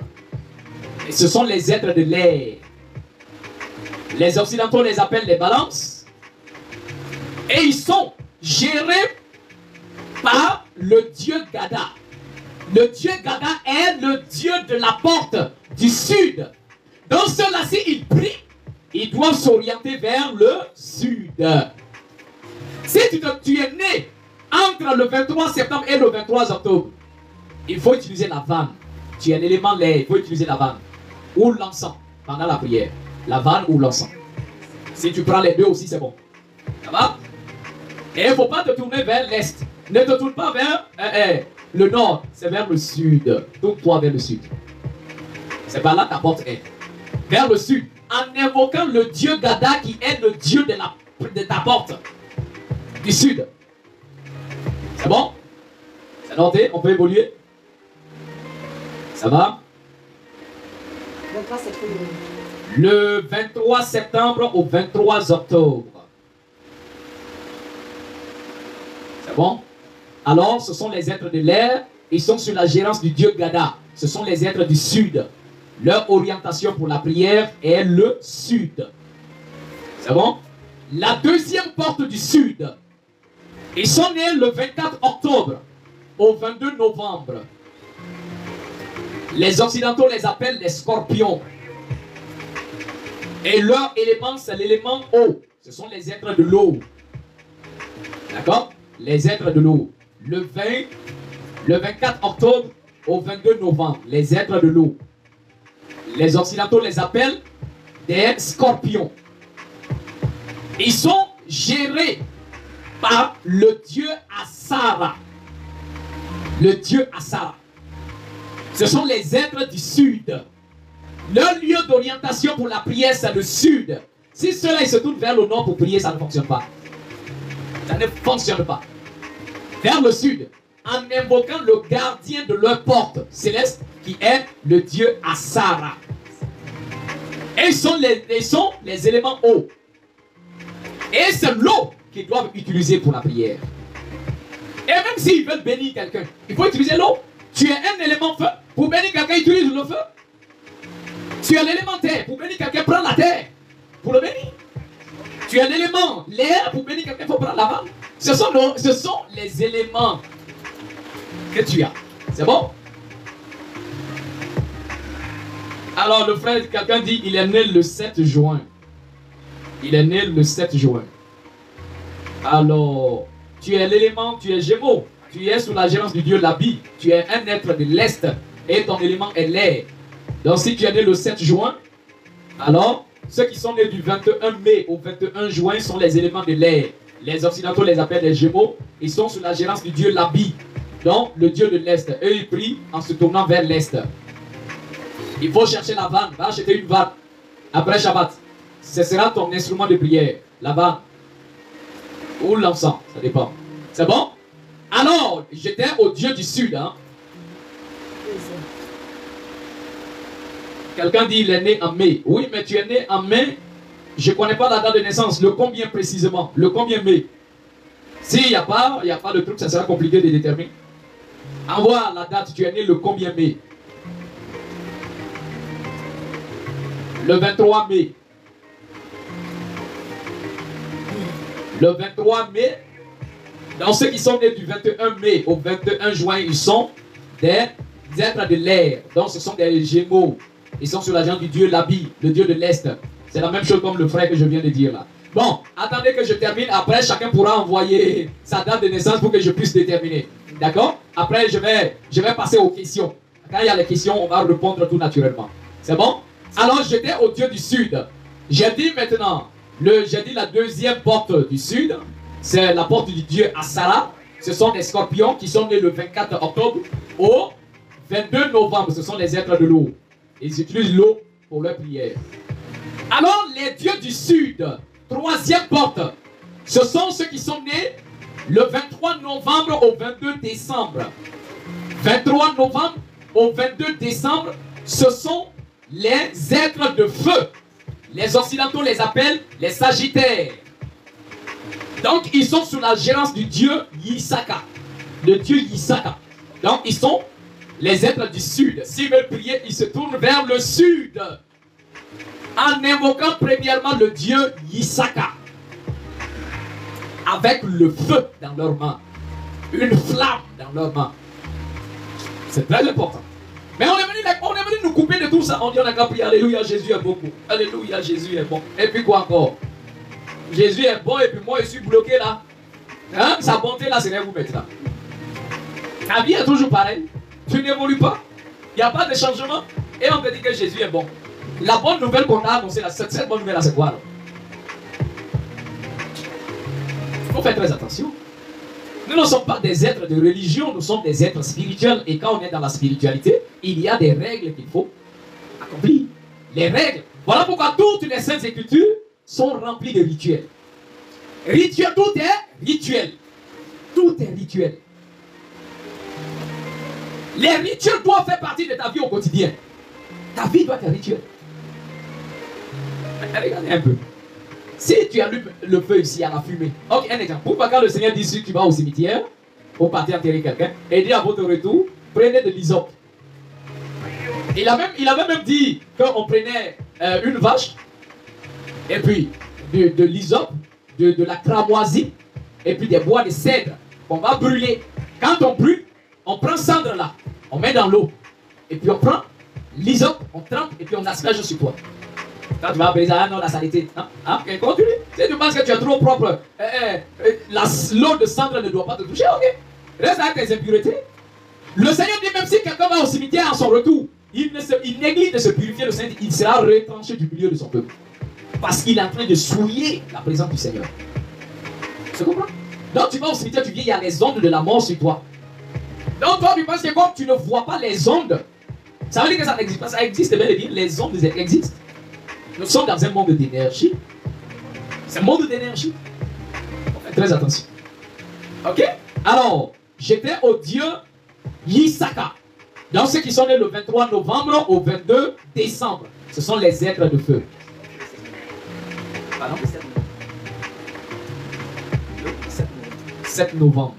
Et ce sont les êtres de l'air. Les Occidentaux les appellent les balances. Et ils sont gérés par le dieu Gada. Le dieu Gada est le dieu de la porte du sud. Dans cela-ci, ils prient. Ils doivent s'orienter vers le sud. Si tu es né entre le 23 septembre et le 23 octobre, il faut utiliser la vanne. Tu es un élément l'air, il faut utiliser la vanne. Ou l'encens pendant la prière. La vanne ou l'encens. Si tu prends les deux aussi, c'est bon. Ça va? Et il ne faut pas te tourner vers l'est. Ne te tourne pas vers le nord, c'est vers le sud. Tourne-toi vers le sud. C'est par là que ta porte est. Vers le sud. en invoquant le Dieu Gada qui est le Dieu de ta porte du sud. C'est bon? C'est noté? On peut évoluer? Ça va? 23 septembre. Le 23 septembre au 23 octobre. C'est bon? Alors, ce sont les êtres de l'air. Ils sont sous la gérance du Dieu Gada. Ce sont les êtres du sud. Leur orientation pour la prière est le sud. C'est bon? La deuxième porte du sud. Ils sont nés le 24 octobre au 22 novembre. Les Occidentaux les appellent les scorpions. Et leur élément, c'est l'élément eau. Ce sont les êtres de l'eau. D'accord? Les êtres de l'eau. Le 24 octobre au 22 novembre. Les êtres de l'eau. Les Occidentaux les appellent des scorpions. Ils sont gérés par le dieu Asara. Le dieu Asara. Ce sont les êtres du sud. Leur lieu d'orientation pour la prière, c'est le sud. Si ceux-là se tournent vers le nord pour prier, ça ne fonctionne pas. Ça ne fonctionne pas. Vers le sud, en invoquant le gardien de leur porte céleste, qui est le dieu Asara. Et ils sont les éléments eau. Et c'est l'eau qu'ils doivent utiliser pour la prière. Et même s'ils veulent bénir quelqu'un, il faut utiliser l'eau. Tu es un élément feu. Pour bénir quelqu'un, utilise le feu. Tu es l'élément terre. Pour bénir quelqu'un, prends la terre. Pour le bénir. Tu es l'élément l'air. Pour bénir quelqu'un, il faut prendre la vanne. Ce sont les éléments que tu as. C'est bon? Alors le frère, quelqu'un dit, il est né le 7 juin. Il est né le 7 juin. Alors, tu es l'élément, tu es Gémeaux. Tu es sous la gérance du dieu Labi. Tu es un être de l'Est. Et ton élément est l'air. Donc si tu es né le 7 juin, alors ceux qui sont nés du 21 mai au 21 juin sont les éléments de l'air. Les Occidentaux les appellent les Gémeaux. Ils sont sous la gérance du dieu Labi. Donc le dieu de l'Est. Eux ils prient en se tournant vers l'Est. Il faut chercher la vanne. Va acheter une vanne. Après Shabbat. Ce sera ton instrument de prière. La vanne. Ou l'encens. Ça dépend. C'est bon? Alors, j'étais au Dieu du Sud. Hein? Quelqu'un dit il est né en mai. Oui, mais tu es né en mai. Je ne connais pas la date de naissance. Le combien précisément? Le combien mai? S'il n'y a pas le truc, ça sera compliqué de déterminer. Envoie la date. Tu es né le combien mai? Le 23 mai. Le 23 mai. Donc ceux qui sont nés du 21 mai au 21 juin, ils sont des êtres de l'air. Donc ce sont des Gémeaux. Ils sont sur l'agent du dieu Labi, le dieu de l'Est. C'est la même chose comme le frère que je viens de dire là. Bon, attendez que je termine. Après, chacun pourra envoyer sa date de naissance pour que je puisse déterminer. D'accord? Après, je vais passer aux questions. Quand il y a les questions, on va répondre tout naturellement. C'est bon? Alors, j'étais au dieu du Sud. J'ai dit maintenant, j'ai dit la deuxième porte du Sud. C'est la porte du dieu Asara. Ce sont des scorpions qui sont nés le 24 octobre au 22 novembre. Ce sont les êtres de l'eau. Ils utilisent l'eau pour leur prière. Alors, les dieux du Sud, troisième porte, ce sont ceux qui sont nés le 23 novembre au 22 décembre. 23 novembre au 22 décembre, ce sont les êtres de feu. Les Occidentaux les appellent les Sagittaires. Donc, ils sont sous la gérance du dieu Yisaka. Le dieu Yisaka. Donc, ils sont les êtres du Sud. S'ils veulent prier, ils se tournent vers le Sud. En invoquant premièrement le dieu Yisaka. Avec le feu dans leurs mains. Une flamme dans leurs mains. C'est très important. Mais on est venu nous couper de tout ça. On dit on a qu'à prier. Alléluia, Jésus est beaucoup. Alléluia, Jésus est bon. Et puis quoi encore? Jésus est bon et puis moi je suis bloqué là. Hein? Sa bonté là, c'est rien vous mettre là. Ta vie est toujours pareille. Tu n'évolues pas. Il n'y a pas de changement. Et on te dit que Jésus est bon. La bonne nouvelle qu'on a annoncée là, cette bonne nouvelle là, c'est quoi là? Il faut faire très attention. Nous ne sommes pas des êtres de religion, nous sommes des êtres spirituels. Et quand on est dans la spiritualité, il y a des règles qu'il faut accomplir. Les règles Voilà pourquoi toutes les saintes écritures sont remplies de rituels. Rituel, tout est rituel. Tout est rituel. Les rituels doivent faire partie de ta vie au quotidien. Ta vie doit être un rituel. Regardez un peu. Si tu allumes le feu ici à la fumée, ok, un exemple. Pourquoi quand le Seigneur dit si tu vas au cimetière pour partir enterrer quelqu'un, et dit à votre retour, prenez de l'hysope. Il avait même dit qu'on prenait une vache, et puis de l'hysope, de la cramoisie, et puis des bois de cèdre qu'on va brûler. Quand on brûle, on prend cendre là, on met dans l'eau, et puis on prend l'hysope, on trempe, et puis on asperge sur toi. Quand tu vas briser, ah non, la saleté. Ok, continue. Si tu penses que tu es trop propre, l'eau de cendre ne doit pas te toucher, ok. Reste avec tes impuretés. Le Seigneur dit même si quelqu'un va au cimetière à son retour, il néglige de se purifier, le Seigneur, il sera retranché du milieu de son peuple. Parce qu'il est en train de souiller la présence du Seigneur. Tu comprends? Donc tu vas au cimetière, tu viens, il y a les ondes de la mort sur toi. Donc toi tu penses que comme tu ne vois pas les ondes, ça veut dire que ça n'existe pas. Ça existe, bel et bien, les ondes existent. Nous sommes dans un monde d'énergie. C'est un monde d'énergie. Faites très attention. Ok? Alors, j'étais au dieu Yisaka. Donc ceux qui sont nés le 23 novembre au 22 décembre, ce sont les êtres de feu. Pardon? 7 novembre.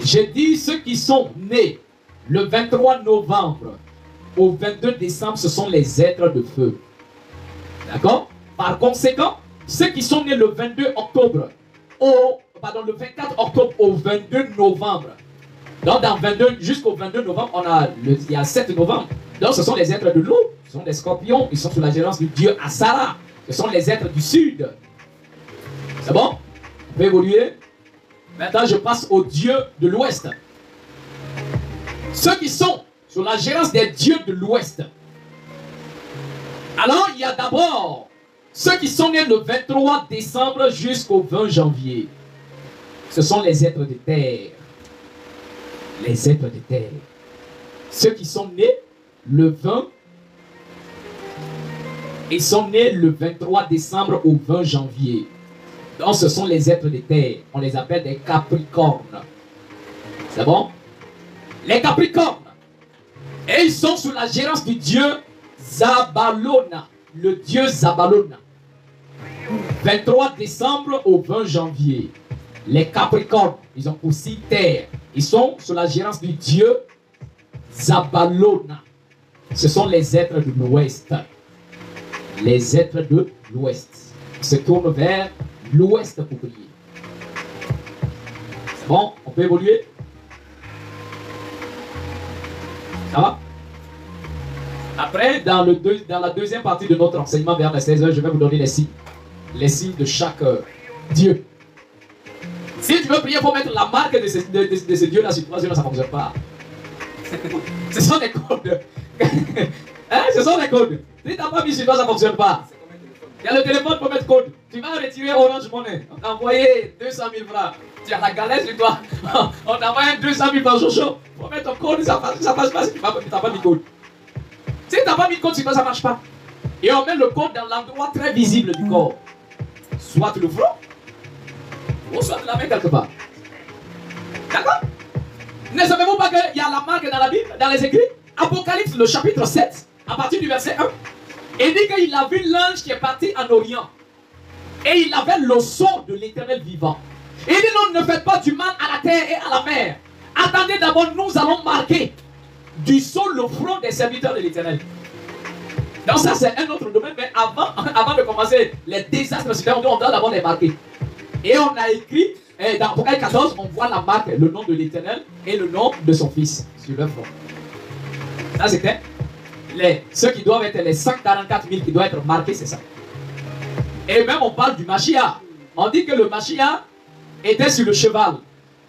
J'ai dit ceux qui sont nés le 23 novembre au 22 décembre, ce sont les êtres de feu. D'accord? Par conséquent, ceux qui sont nés le 22 octobre le 24 octobre au 22 novembre. Donc dans 22 jusqu'au 22 novembre, il y a 7 novembre. Donc ce sont les êtres de l'eau, ce sont les scorpions, ils sont sous la gérance du dieu Asara. Ce sont les êtres du sud. C'est bon? On peut évoluer. Maintenant je passe au dieu de l'ouest. Ceux qui sont sous la gérance des dieux de l'ouest. Alors il y a d'abord ceux qui sont nés le 23 décembre jusqu'au 20 janvier. Ce sont les êtres de terre. Les êtres de terre. Ceux qui sont nés le 20, ils sont nés le 23 décembre au 20 janvier. Donc ce sont les êtres de terre. On les appelle des capricornes. C'est bon? Les capricornes. Et ils sont sous la gérance du dieu Zabalona. Le dieu Zabalona. 23 décembre au 20 janvier. Les capricornes, ils ont aussi terre. Ils sont sous la gérance du dieu Zabalona. Ce sont les êtres de l'ouest. Les êtres de l'ouest. Ils se tournent vers l'ouest pour prier. C'est bon? On peut évoluer? Ça va? Après, dans la deuxième partie de notre enseignement vers les 16h, je vais vous donner les signes. Les signes de chaque dieu. Si tu veux prier, il faut mettre la marque de ce dieu-là sur toi, sinon ça ne fonctionne pas. Ce sont des codes. Hein? Ce sont des codes. Si tu n'as pas mis sur toi, ça ne fonctionne pas. Il y a le téléphone pour mettre code. Tu vas retirer Orange Money. On t'a envoyé 200 000 francs. Tu as la galère sur toi. On t'a envoyé 200 000 francs Jojo. Il faut mettre ton code, ça ne passe pas si tu n'as pas mis code. Si tu n'as pas mis code sur toi, ça ne marche pas. Et on met le code dans l'endroit très visible du corps. Soit le front, ou soit la main quelque part. D'accord? Ne savez-vous pas qu'il y a la marque dans la Bible, dans les écrits? Apocalypse, le chapitre 7, à partir du verset 1. Il dit qu'il a vu l'ange qui est parti en Orient. Et il avait le sceau de l'Éternel vivant. Il dit non, ne faites pas du mal à la terre et à la mer. Attendez d'abord, nous allons marquer du sceau le front des serviteurs de l'Éternel. Donc ça c'est un autre domaine, mais avant de commencer les désastres, on doit d'abord les marquer. Et on a écrit, dans Apocalypse 14, on voit la marque, le nom de l'Éternel et le nom de son fils sur leur front. Ça c'était ceux qui doivent être les 144 000 qui doivent être marqués, c'est ça. Et même on parle du Mashiach. On dit que le Mashiach était sur le cheval.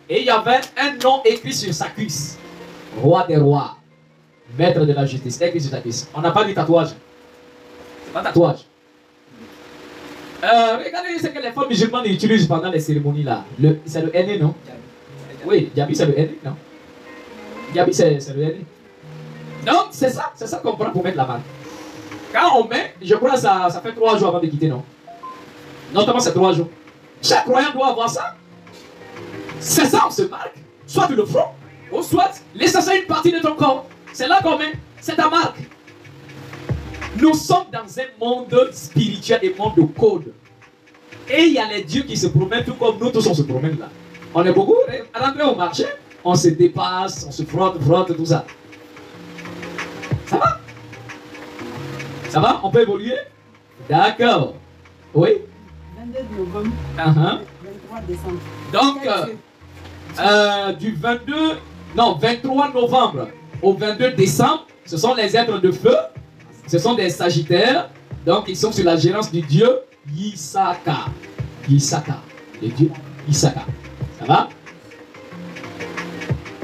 Et il y avait un nom écrit sur sa cuisse. Roi des rois. Maître de la justice. Écrit sur sa cuisse. On n'a pas dit tatouage. C'est pas tatouage. Regardez ce que les femmes musulmanes utilisent pendant les cérémonies là. C'est le henné, non? Oui, Djabi c'est le henné, non? Djabi c'est le henné. Donc, c'est ça qu'on prend pour mettre la marque. Quand on met, je crois que ça fait 3 jours avant de quitter, non? Notamment, c'est 3 jours. Chaque croyant doit avoir ça. C'est ça, on se marque. Soit le front, ou soit l'essentiel une partie de ton corps. C'est là qu'on met, c'est ta marque. Nous sommes dans un monde spirituel et monde de code. Et il y a les dieux qui se promènent tout comme nous tous on se promène là. On est beaucoup rentrés au marché, on se dépasse, on se frotte, tout ça. Ça va? Ça va? On peut évoluer? D'accord. Oui? 22 novembre, 23 décembre. Donc, du 23 novembre au 22 décembre, ce sont les êtres de feu. Ce sont des sagittaires. Donc, ils sont sous la gérance du dieu Yisaka. Yisaka. Le dieu Yisaka. Ça va?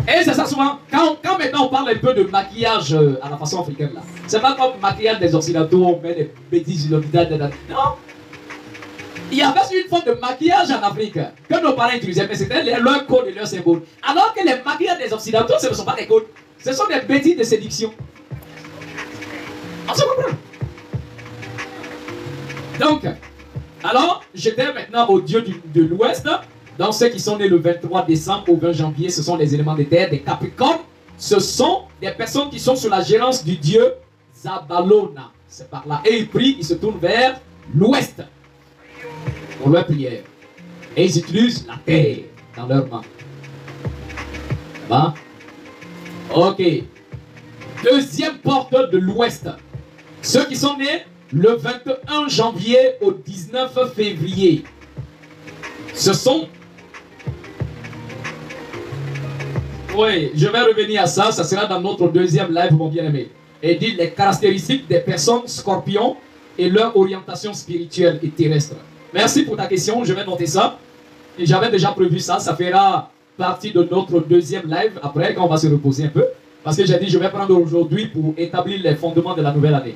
Et c'est ça souvent, quand maintenant on parle un peu de maquillage à la façon africaine là, c'est pas comme maquillage des occidentaux, on met des bêtises sur le visage. Non! Il y avait une forme de maquillage en Afrique que nos parents utilisaient, mais c'était leur code et leur symbole. Alors que les maquillages des occidentaux, ce ne sont pas des codes, ce sont des bêtises de séduction. On se comprend? Donc, alors, j'étais maintenant au dieu de l'Ouest. Donc, ceux qui sont nés le 23 décembre au 20 janvier, ce sont les éléments de terre, des Capricornes. Ce sont des personnes qui sont sous la gérance du dieu Zabalona. C'est par là. Et ils prient, ils se tournent vers l'Ouest pour leur prière. Et ils utilisent la terre dans leurs mains. Ça va? Ok. Deuxième porte de l'Ouest. Ceux qui sont nés le 21 janvier au 19 février. Ce sont... Oui, je vais revenir à ça. Ça sera dans notre deuxième live, mon bien-aimé. Et dit les caractéristiques des personnes scorpions et leur orientation spirituelle et terrestre. Merci pour ta question. Je vais noter ça. Et j'avais déjà prévu ça. Ça fera partie de notre deuxième live après, quand on va se reposer un peu. Parce que j'ai dit, je vais prendre aujourd'hui pour établir les fondements de la nouvelle année.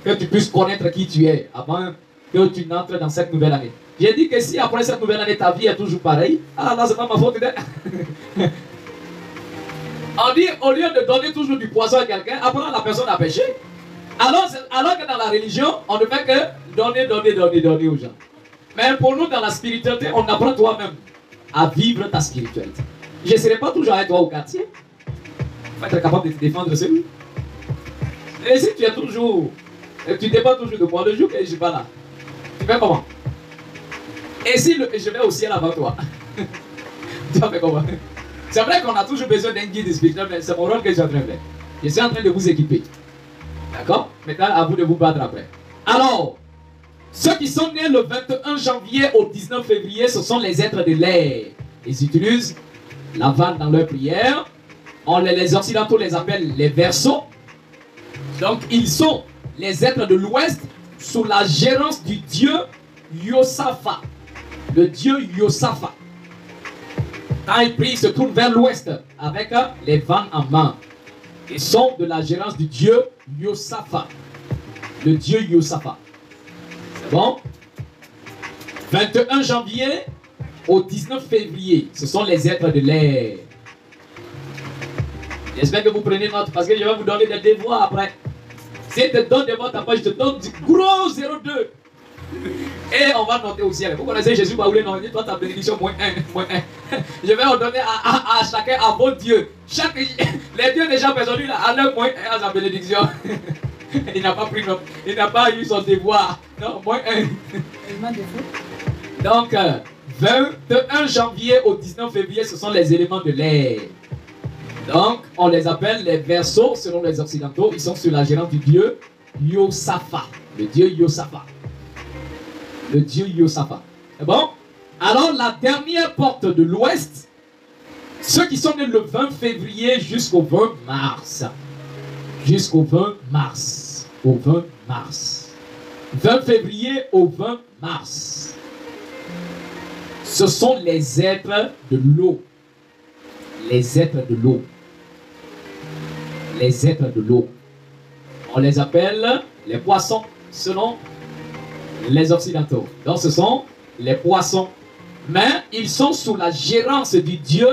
Que tu puisses connaître qui tu es avant que tu n'entres dans cette nouvelle année. J'ai dit que si après cette nouvelle année, ta vie est toujours pareille, ah là, c'est pas ma faute. On dit, au lieu de donner toujours du poison à quelqu'un, apprends la personne à pécher. Alors que dans la religion, on ne fait que donner aux gens. Mais pour nous, dans la spiritualité, on apprend toi-même à vivre ta spiritualité. Je ne serai pas toujours avec toi au quartier. Il faut être capable de te défendre de celui. Et si tu es toujours... Tu dépends toujours de moi le jour que je ne suis pas là. Tu fais comment? Et si je vais au ciel avant toi? Tu vas faire comment? C'est vrai qu'on a toujours besoin d'un guide spirituel, mais c'est mon rôle que je suis en train de faire. Je suis en train de vous équiper. D'accord? Maintenant, à vous de vous battre après. Alors, ceux qui sont nés le 21 janvier au 19 février, ce sont les êtres de l'air. Ils utilisent la vanne dans leur prière. Les occidentaux les appellent les Verseaux. Donc, ils sont les êtres de l'Ouest sous la gérance du dieu Yosaphat. Le dieu Yosaphat. Quand ils prient, ils se tournent vers l'Ouest avec les vannes en main. Ils sont de la gérance du dieu Yosaphat. Le dieu Yosaphat. C'est bon? 21 janvier au 19 février, ce sont les êtres de l'air. J'espère que vous prenez note parce que je vais vous donner des devoirs après. Si je te donne des votes après, je te donne du gros 0,2. Et on va noter au ciel. Vous connaissez Jésus Baoulé, non? Toi, ta bénédiction, -1, -1. Je vais en donner à chacun, à vos dieux. Les dieux déjà personnes là, à leur -1 à sa bénédiction. Il n'a pas pris note. Il n'a pas eu son devoir. Non, -1. Donc, 21 janvier au 19 février, ce sont les éléments de l'air. Donc, on les appelle les Verseaux, selon les Occidentaux. Ils sont sous la gérance du dieu Yosaphat. Le dieu Yosaphat. Le dieu Yosaphat. C'est bon? Alors, la dernière porte de l'Ouest, ceux qui sont nés le 20 février jusqu'au 20 mars. Jusqu'au 20 mars. Au 20 mars. 20 février au 20 mars. Ce sont les êtres de l'eau. Les êtres de l'eau. Les êtres de l'eau. On les appelle les poissons, selon les Occidentaux. Donc ce sont les poissons. Mais ils sont sous la gérance du dieu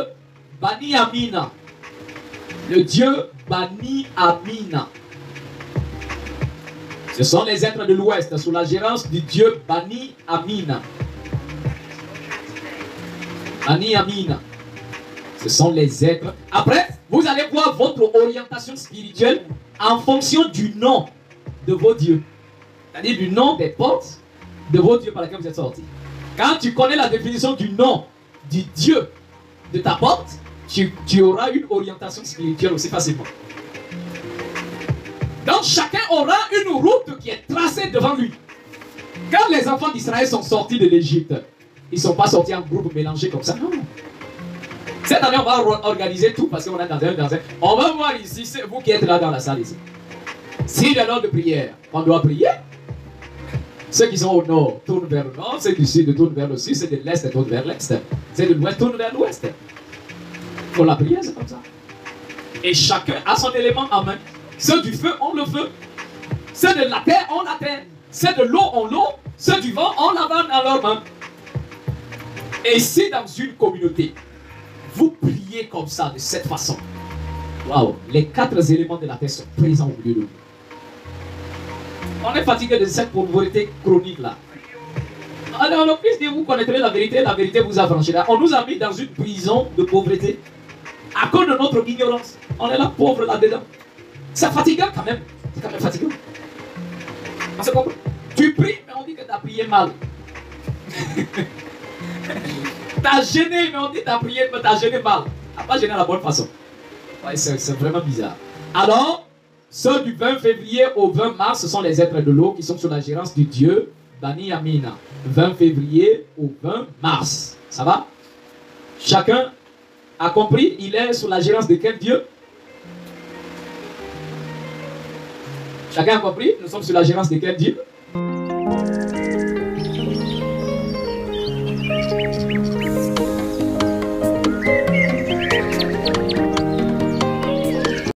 Bani Amina. Le dieu Bani Amina. Ce sont les êtres de l'Ouest sous la gérance du dieu Bani Amina. Bani Amina. Ce sont les êtres. Après, vous allez voir votre orientation spirituelle en fonction du nom de vos dieux. C'est-à-dire du nom des portes de vos dieux par lesquels vous êtes sortis. Quand tu connais la définition du nom du dieu de ta porte, tu auras une orientation spirituelle aussi facilement. Donc chacun aura une route qui est tracée devant lui. Quand les enfants d'Israël sont sortis de l'Égypte, ils ne sont pas sortis en groupe mélangé comme ça. Non. Cette année, on va organiser tout parce qu'on est dans un. On va voir ici, c'est vous qui êtes là dans la salle ici. S'il y a l'heure de prière, on doit prier. Ceux qui sont au nord tournent vers le nord, ceux du sud tournent vers le sud, ceux de l'est tournent vers l'est, ceux de l'ouest tournent vers l'ouest. Pour la prière, c'est comme ça. Et chacun a son élément en main. Ceux du feu ont le feu. Ceux de la terre ont la terre. Ceux de l'eau ont l'eau. Ceux du vent ont la vanne dans leurs mains. Et si dans une communauté, vous priez comme ça, de cette façon, waouh, les 4 éléments de la terre sont présents au milieu de vous. On est fatigué de cette pauvreté chronique là. Alors, le Christ dit, vous connaîtrez la vérité vous affranchira. On nous a mis dans une prison de pauvreté à cause de notre ignorance. On est là pauvre là-dedans. C'est fatigant quand même. C'est quand même fatigant. Parce que tu pries, mais on dit que tu as prié mal. Tu as gêné, mais on dit que tu as prié, mais tu as gêné mal. Tu n'as pas gêné de la bonne façon. Ouais, c'est vraiment bizarre. Alors, ceux du 20 février au 20 mars, ce sont les êtres de l'eau qui sont sous la gérance du dieu Bani Amina. 20 février au 20 mars. Ça va? Chacun a compris, il est sous la gérance de quel dieu? Chacun a compris, nous sommes sous la gérance de quel dieu?